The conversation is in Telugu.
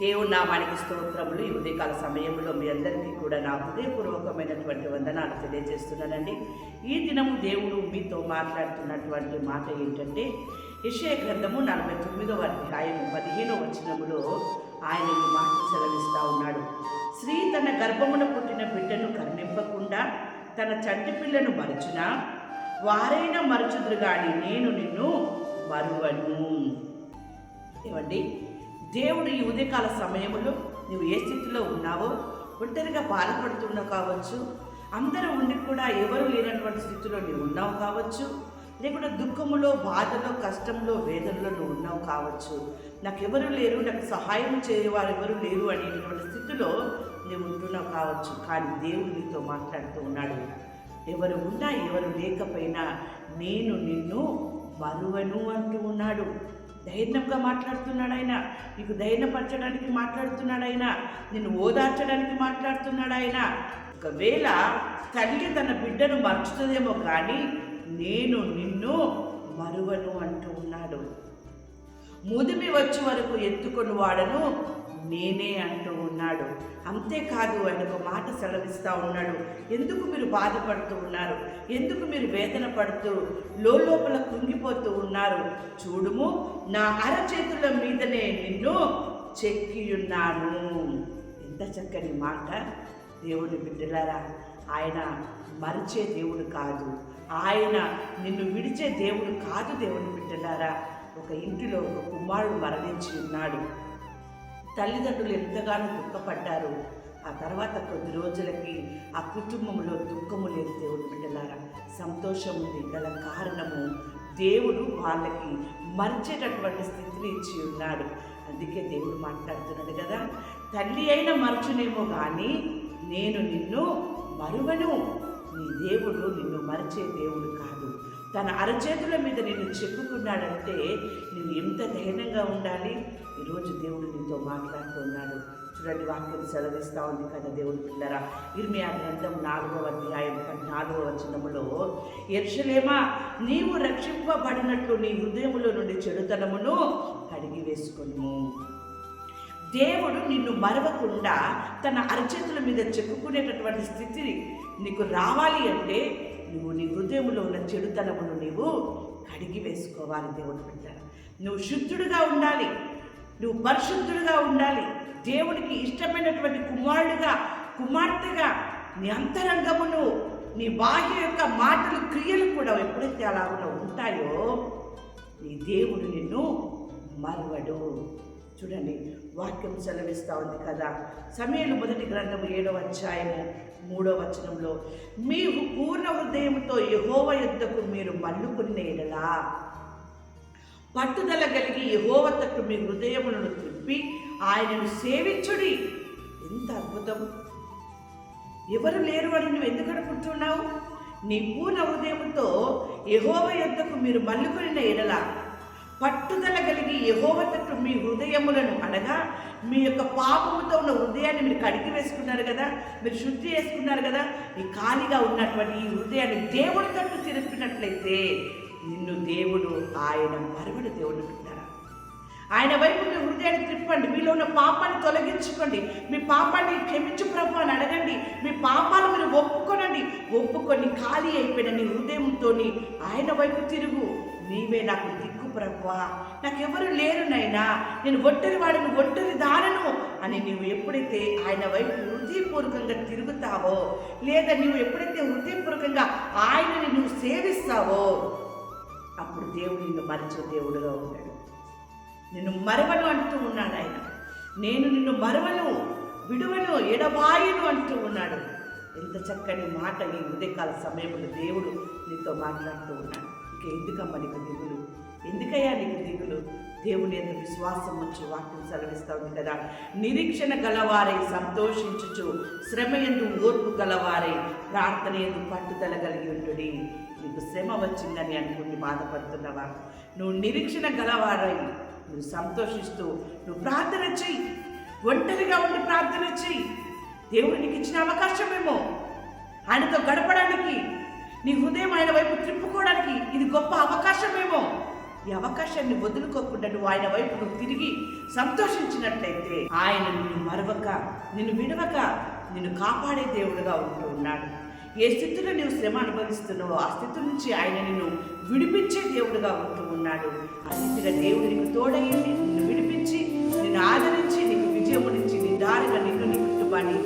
దేవుని నామానికి స్తోత్రములు. ఈ ఉదయకాల సమయంలో మీ అందరికీ కూడా నా హృదయపూర్వకమైనటువంటి వందనాలు తెలియజేస్తున్నానండి. ఈ దినము దేవుడు మీతో మాట్లాడుతున్నటువంటి మాట ఏంటంటే, యెషయా గ్రంథము 49వ అధ్యాయం 15వ వచనములో ఆయన ఈ మాట సెలవిస్తూ ఉన్నాడు. స్త్రీ తన గర్భమున పుట్టిన బిడ్డను కరుణింపకుండా తన చంటి పిల్లను మరచునా, వారైనా మరచుదురు గాని నేను నిన్ను మరువను. ఏమండి, దేవుడు ఈ ఉదయకాల సమయంలో నువ్వు ఏ స్థితిలో ఉన్నావో, ఒంటరిగా బాధపడుతున్నావు కావచ్చు, అందరూ ఉండి కూడా ఎవరు లేనటువంటి స్థితిలో నువ్వు ఉన్నావు కావచ్చు, లేకుంటే దుఃఖములో, బాధలో, కష్టంలో, వేదనలో నువ్వు ఉన్నావు కావచ్చు, నాకు ఎవరు లేరు, నాకు సహాయం చేయవారు ఎవరు లేరు అనేటువంటి స్థితిలో నువ్వు ఉంటున్నావు కావచ్చు. కానీ దేవుడు నీతో మాట్లాడుతూ ఉన్నాడు. ఎవరు ఉన్నా ఎవరు లేకపోయినా నేను నిన్ను మరువను అంటూ ఉన్నాడు. ధైర్యంగా మాట్లాడుతున్నాడు ఆయన, నీకు ధైర్యపరచడానికి మాట్లాడుతున్నాడు ఆయన, నిన్ను ఓదార్చడానికి మాట్లాడుతున్నాడు ఆయన. ఒకవేళ తల్లి తన బిడ్డను మర్చుతుందేమో కానీ నేను నిన్ను మరువను అంటూ ఉన్నాడు. ముదిమి వచ్చే వరకు ఎత్తుకొని వాడను నేనే అంటూ ఉన్నాడు. అంతేకాదు ఆయన ఒక మాట సెలవిస్తూ ఉన్నాడు. ఎందుకు మీరు బాధపడుతూ ఉన్నారు, ఎందుకు మీరు వేదన పడుతూ లోపల కృంగిపోతూ ఉన్నారు, చూడుము నా అరచేతుల మీదనే నిన్ను చెక్కియున్నాను. ఎంత చక్కని మాట. దేవుని బిడ్డలారా, ఆయన మరిచే దేవుడు కాదు, ఆయన నిన్ను విడిచే దేవుడు కాదు. దేవుని బిడ్డలారా, ఒక ఇంటిలో ఒక కుమారుడు మరణించి ఉన్నాడు. తల్లిదండ్రులు ఎంతగానో దుఃఖపడ్డారు. ఆ తర్వాత కొద్ది రోజులకి ఆ కుటుంబంలో దుఃఖము లేదు. దేవుడు బిడ్డలారా, సంతోషం ఉంది. గల కారణము దేవుడు వాళ్ళకి మరిచేటటువంటి స్థితిని ఇచ్చి ఉన్నాడు. అందుకే దేవుడు మాట్లాడుతున్నాడు కదా, తల్లి అయినా మరచునేమో కానీ నేను నిన్ను మరువను. నీ దేవుడు నిన్ను మరిచే దేవుడు కాదు. తన అరచేతుల మీద నిన్ను చెప్పుకున్నాడంటే నువ్వు ఎంత ధైర్యంగా ఉండాలి. ఈరోజు దేవుడు నీతో మాట్లాడుతున్నాడు. చూడండి, వాక్యం సెలవిస్తూ ఉంది కదా దేవుడి పిల్లరా. ఇర్మియా గ్రంథం 4వ అధ్యాయం 14వ వచనములో, యెరూషలేమా నీవు రక్షింపబడినట్లు నీ హృదయములో నుండి చెడుతనమును కడిగి వేసుకొను. దేవుడు నిన్ను మరవకుండా తన అరచేతుల మీద చెప్పుకునేటటువంటి స్థితి నీకు రావాలి అంటే నువ్వు నీ హృదయంలో ఉన్న చెడుతనమును నీవు కడిగి వేసుకోవాలి. దేవుడు పెట్టారు. నువ్వు శుద్ధుడుగా ఉండాలి, నువ్వు పరిశుద్ధుడుగా ఉండాలి. దేవుడికి ఇష్టమైనటువంటి కుమారుడుగా, కుమార్తెగా నీ అంతరంగమును, నీ బాహ్య యొక్క మాటలు, క్రియలు కూడా ఎప్పుడైతే అలా ఉంటాయో నీ దేవుడు నిన్ను మరువడు. చూడండి, వాక్యం సెలవిస్తూ ఉంది కదా. సమూయేలు మొదటి గ్రంథము 7వ అధ్యాయము 3వ వచనంలో, మీ పూర్ణ హృదయంతో యెహోవా యొద్దకు మీరు మల్లుకున్న ఎడలా పట్టుదల కలిగి యెహోవా తట్టు మీ హృదయములను త్రిప్పి ఆయనను సేవించుడి. ఎంత అద్భుతం! ఎవరు లేరు అని నువ్వు ఎందుకు అనుకుంటున్నావు? నీ పూర్ణ హృదయంతో యెహోవా యొద్దకు మీరు మల్లుకున్న ఎడలా పట్టుదల కలిగి యెహోవా తట్టు మీ హృదయములను, అనగా మీ యొక్క పాపముతో ఉన్న హృదయాన్ని మీరు కడిగి వేసుకున్నారు కదా, మీరు శుద్ధి చేసుకున్నారు కదా, ఈ ఖాళీగా ఉన్నటువంటి ఈ హృదయాన్ని దేవుడి తట్టు తిరిపినట్లయితే నిన్ను దేవుడు ఆయన మరువడు. దేవుడు అంటారా, ఆయన వైపు మీ హృదయాన్ని తిప్పండి, మీలో ఉన్న పాపాన్ని తొలగించుకోండి, మీ పాపాన్ని క్షమించు ప్రభు అని అడగండి, మీ పాపాలు మీరు ఒప్పుకొని ఖాళీ అయిపోయిన నీ హృదయంతో ఆయన వైపు తిరుగు. నీవే నాకు దిక్కు ప్రభువా, నాకెవరు లేరు నైనా, నేను ఒంటరి వాడిని, ఒంటరి దానను అని నీవు ఎప్పుడైతే ఆయన వైపు హృదయపూర్వకంగా తిరుగుతావో, లేదా నీవు ఎప్పుడైతే హృదయపూర్వకంగా ఆయనని నువ్వు సేవిస్తావో, అప్పుడు దేవుడు నిన్ను మరిచే దేవుడుగా ఉన్నాడు. నిన్ను మరవను అంటూ ఉన్నాడు ఆయన. నేను నిన్ను మరవను, విడువను, ఎడబాయను అంటూ ఉన్నాడు. ఎంత చక్కని మాట ఈ ఉదయకాల సమయంలో దేవుడు నీతో మాట్లాడుతూ ఉన్నాడు. ఇక ఎందుకమ్మా నీకు దిగులు, ఎందుకయ్యా నీకు దిగులు? దేవుని ఎంత విశ్వాసం వచ్చి వాక్యం సెలవిస్తూ ఉంది కదా, నిరీక్షణ గలవారై సంతోషించుచు శ్రమ ఎందు ఓర్పు గలవారై ప్రార్థన ఎందు పట్టుదల కలిగి ఉంటుడి. నీకు శ్రమ వచ్చిందని అనుకుని బాధపడుతున్నావా? నువ్వు నిరీక్షణ గలవారై నువ్వు సంతోషిస్తూ నువ్వు ప్రార్థన చెయ్యి. ఒంటరిగా ఉండి ప్రార్థన చెయ్యి. దేవుడు నీకు ఇచ్చిన అవకాశమేమో, ఆయనతో గడపడానికి, నీ హృదయం ఆయన వైపు త్రిప్పుకోవడానికి ఇది గొప్ప అవకాశమేమో. ఈ అవకాశాన్ని వదులుకోకుండా నువ్వు ఆయన వైపు నువ్వు తిరిగి సంతోషించినట్లయితే ఆయన నిన్ను మరవక, నిన్ను విడవక, నిన్ను కాపాడే దేవుడుగా ఉంటూ ఉన్నాడు. ఏ స్థితిలో నువ్వు శ్రమ అనుభవిస్తున్నావో ఆ స్థితి నుంచి ఆయన నిన్ను విడిపించే దేవుడుగా ఉంటూ ఉన్నాడు. ఆ రీతిగా దేవుడు నీకు తోడయ్యండి, నిన్ను విడిపించి, నిన్ను ఆదరించి, నీకు విజయము నుంచి నిండారుగా నిన్ను, నీ కుటుంబాన్ని